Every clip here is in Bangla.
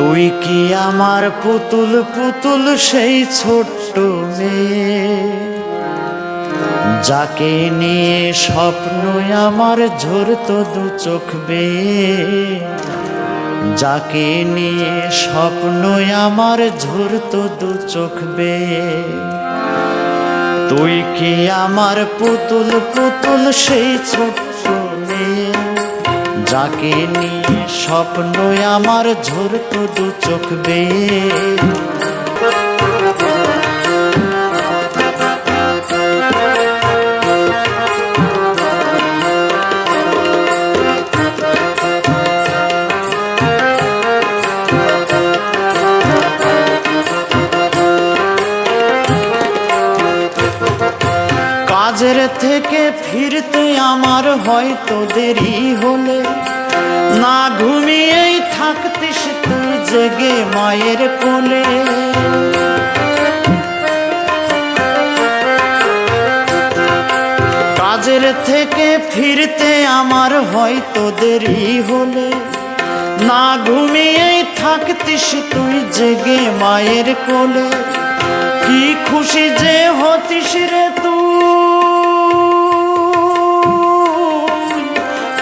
তুই কি আমার পুতুল পুতুল সেই ছোট্ট মেয়ে, যাকে নিয়ে স্বপ্ন আমার ঝরতো দু চোখ বেয়ে, যাকে নিয়ে স্বপ্ন আমার ঝরতো দু চোখ বেয়ে। তুই কি আমার পুতুল পুতুল সেই ছোট্ট মেয়ে, যাকে নিয়ে স্বপ্ন আমার ঝরতো দু চোখ বেয়ে। কাজের থেকে ফিরতে আমার হয়তো দেরি হলে, না ঘুমিয়েই থাকতিস তুই জেগে মায়ের কোলে। কাজের থেকে ফিরতে আমার হয়তো দেরি হলে, না ঘুমিয়েই থাকতিস তুই জেগে মায়ের কোলে। কি খুশি যে হতিস রে তুই,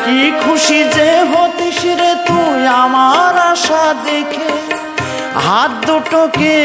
কি খুশি যে হতিস রে তুই আমার আশা দেখে, হাত দুটোকে